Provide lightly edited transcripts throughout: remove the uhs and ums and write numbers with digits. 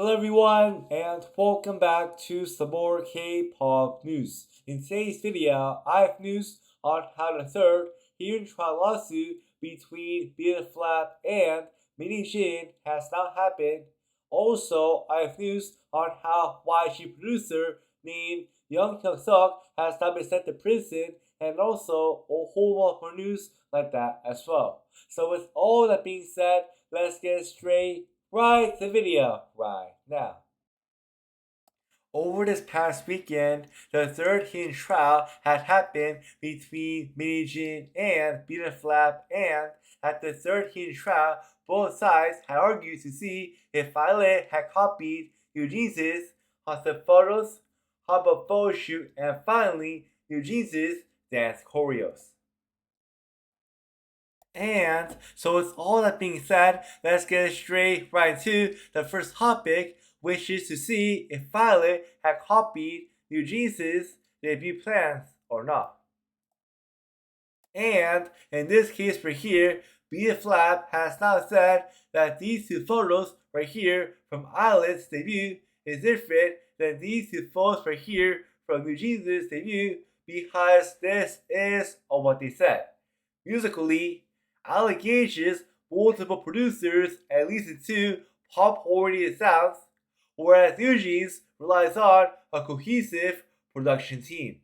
Hello everyone and welcome back to some more K-pop news. In today's video, I have news on how the third HEE JIN lawsuit between BELIFT and HYUN has now happened. Also, I have news on how YG producer named HYUN SUK has now been sent to prison, and also a whole lot more news like that as well. So with all that being said, let's get straight right to the video right now. Over this past weekend, the third HEE trial had happened between HYUN and BELIFT, and at the third HEE trial, both sides had argued to see if ILLIT had copied Eugene's hosted photos, hub a photo shoot, and finally Eugene's dance choreos. And so with all that being said, let's get straight right into the first topic, which is to see if ILLIT had copied Eugene's debut plans or not. And in this case right here, BELIFT has now said that these two photos right here from ILLIT's debut is different than these two photos right here from Eugene's debut, because this is what they said. Musically, ILLIT engages multiple producers and leads into pop-oriented sounds, whereas Eugene's relies on a cohesive production team.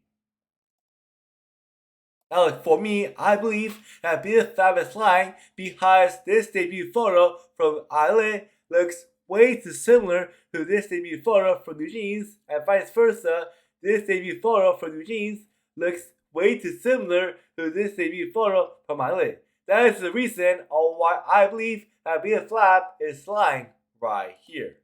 Now, for me, I believe that BELIFT is lying because this debut photo from ILLIT looks way too similar to this debut photo from Eugene's, and vice versa. This debut photo from Eugene's looks way too similar to this debut photo from ILLIT. That is the reason why I believe that BELIFT is lying right here.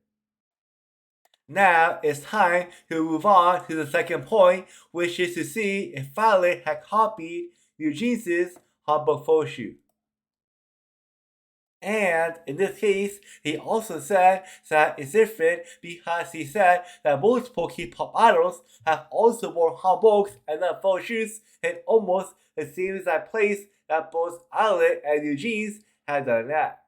Now it's time to move on to the second point, which is to see if ILLIT had copied Eugene's handbook photo shoot. And in this case, he also said that it's different because he said that multiple K-pop idols have also worn hanboks and done photo shoots in almost the same exact place that both ILLIT and Eugene's had done that.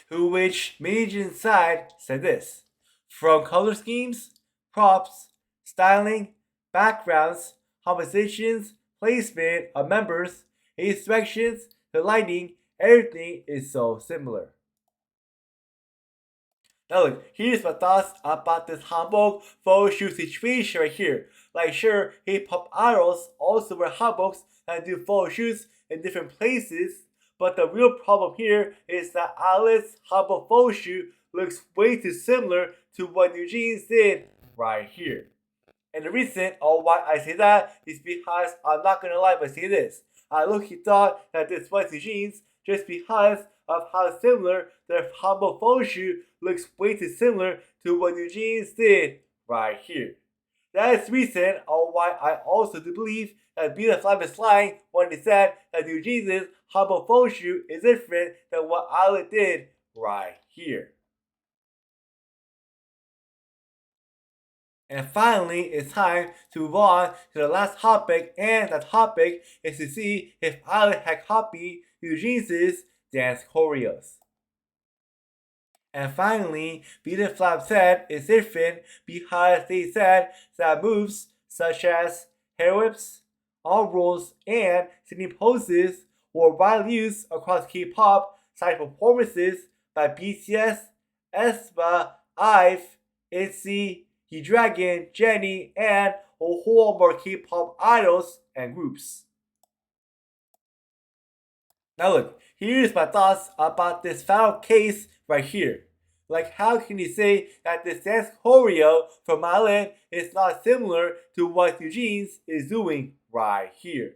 To which HYUN's side said this: from color schemes, props, styling, backgrounds, compositions, placement of members, instructions, the lighting, everything is so similar. Now look, here's my thoughts about this hanbok photo shoot situation right here. Like sure, K-pop idols also wear hanboks and do photo shoots in different places, but the real problem here is that ILLIT's hanbok photo shoot looks way too similar to what Eugene's did right here. And the reason why I say that is because I'm not gonna lie but say this. I low-key thought that this was Eugene's just because of how similar their hanbok photo shoot looks way too similar to what Eugene's did right here. That is the reason why I also do believe that BELIFT is lying when they said that Eugene's hanbok photo shoot is different than what ILLIT did right here. And finally, it's time to move on to the last topic, and that topic is to see if ILLIT had copied Eugene's dance choreos. And finally, BELIFT said it's different because they said that moves such as hair whips, arm rolls, and singing poses were widely used across K-pop side performances by BTS, aespa, IVE, ITZY, G-Dragon, Jennie, and a whole more K-pop idols and groups. Now look, here's my thoughts about this final case right here. Like, how can you say that this dance choreo from ILLIT is not similar to what Eugene's is doing right here?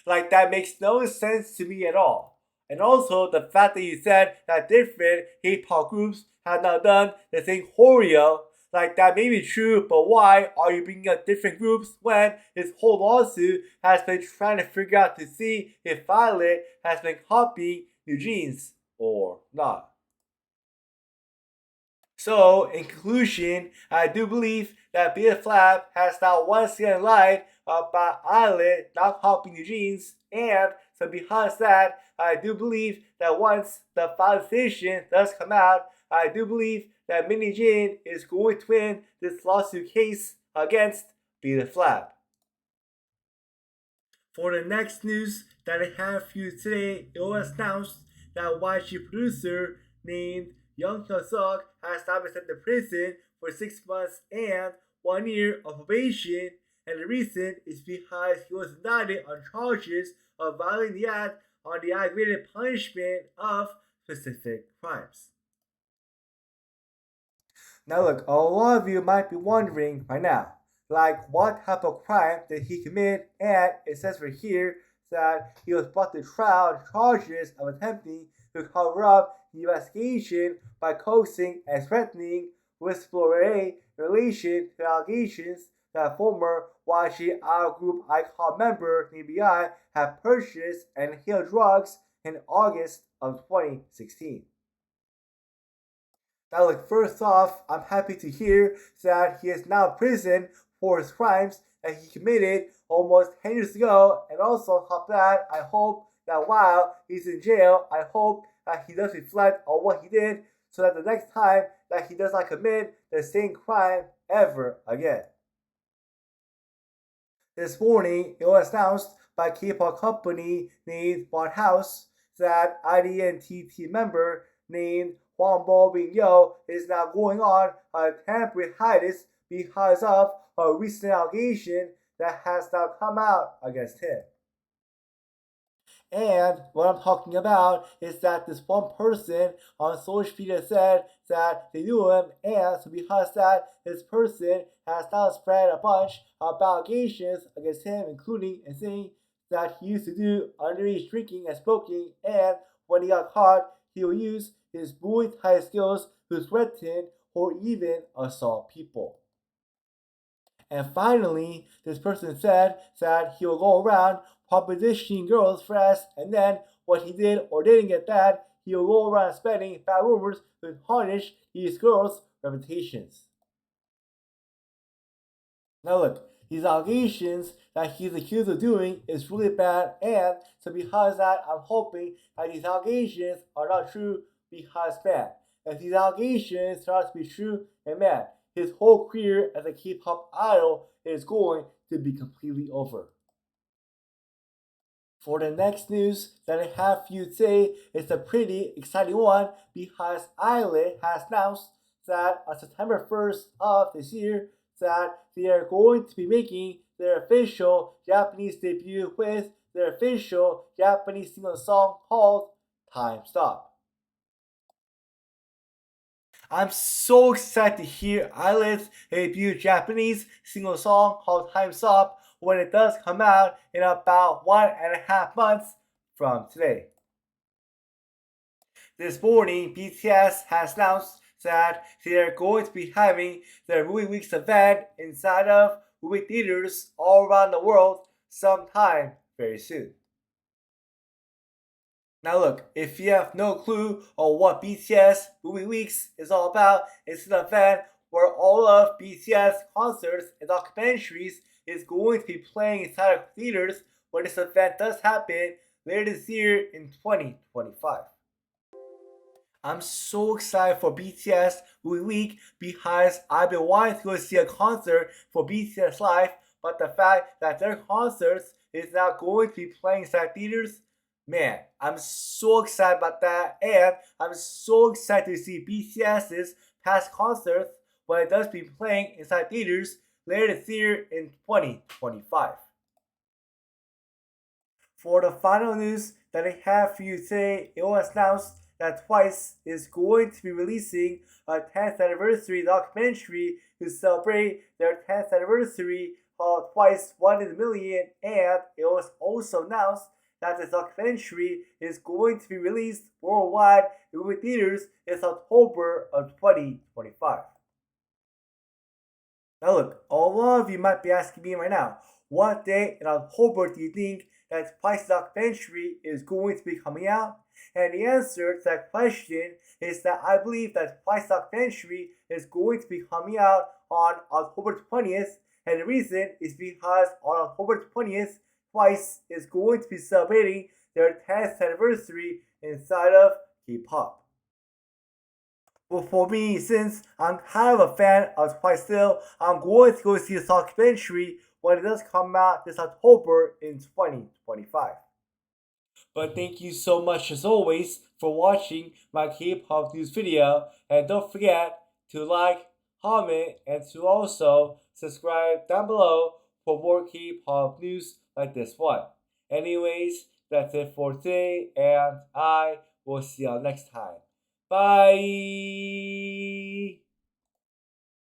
Like, that makes no sense to me at all. And also, the fact that you said that different K-pop groups have not done the same choreo, like, that may be true, but why are you bringing up different groups when this whole lawsuit has been trying to figure out to see if ILLIT has been copying Eugene's or not? So, in conclusion, I do believe that BELIFT has now once again lied about ILLIT not copying Eugene's, and so because that, I do believe that once the final decision does come out, I do believe that Mini Jin is going to win this lawsuit case against BELIFT. For the next news that I have for you today, it was announced that YG producer named HYUN Suk has now been sent to prison for 6 months and 1 year of probation, and the reason is because he was indicted on charges of violating the act on the aggravated punishment of specific crimes. Now look, a lot of you might be wondering right now, like what type of crime did he commit? And it says right here that he was brought to trial on charges of attempting to cover up the investigation by coaxing and threatening whistleblower A in relation to allegations that former YG Idol Group icon member NBI had purchased and inhaled drugs in August of 2016. Now, look, first off, I'm happy to hear that he is now in prison for his crimes that he committed almost 10 years ago. And also, on top of that, I hope that while he's in jail, I hope that he does reflect on what he did so that the next time that he does not commit the same crime ever again. This morning, it was announced by K-pop company named One House that IDNTT member named HWANG is now going on a temporary hiatus because of a recent allegation that has now come out against him. And what I'm talking about is that this one person on social media said that they knew him, and so because that this person has now spread a bunch of allegations against him, including and saying that he used to do underage drinking and smoking, and when he got caught, he will use his Muay Thai skills to threaten or even assault people. And finally, this person said that he will go around propositioning girls for us, and then what he did or didn't get that, he will go around spreading bad rumors to tarnish these girls' reputations. Now look, these allegations that he's accused of doing is really bad, and so because that, I'm hoping that these allegations are not true because man, if these allegations turn out to be true, and man, his whole career as a K-pop idol is going to be completely over. For the next news that I have for you today, it's a pretty exciting one because ILLIT has announced that on September 1st of this year that they are going to be making their official Japanese debut with their official Japanese single song called Time Stop. I'm so excited to hear ILLIT's debut Japanese single song called Time Stop when it does come out in about 1.5 months from today. This morning, BTS has announced that they are going to be having their Movie Weeks event inside of movie theaters all around the world sometime very soon. Now look, if you have no clue on what BTS Movie Weeks is all about, it's an event where all of BTS concerts and documentaries is going to be playing inside of theaters when this event does happen later this year in 2025. I'm so excited for BTS Movie Week because I've been wanting to go see a concert for BTS Live, but the fact that their concerts is now going to be playing inside theaters, man, I'm so excited about that, and I'm so excited to see BTS's past concerts when it does be playing inside theaters later this year in 2025. For the final news that I have for you today, it was announced that TWICE is going to be releasing a 10th anniversary documentary to celebrate their 10th anniversary called TWICE 1 in a Million, and it was also announced that this documentary is going to be released worldwide in movie theaters in October of 2025. Now look, a lot of you might be asking me right now, what day in October do you think that TWICE's documentary is going to be coming out? And the answer to that question is that I believe that TWICE's documentary is going to be coming out on October 20th, and the reason is because on October 20th, TWICE is going to be celebrating their 10th anniversary inside of K-pop. for me, since I'm kind of a fan of Twice Still, I'm going to go see this documentary when it does come out this October in 2025. But thank you so much as always for watching my K-pop news video, and don't forget to like, comment, and to also subscribe down below for more K-pop news like this one. Anyways, that's it for today, and I will see y'all next time. Bye!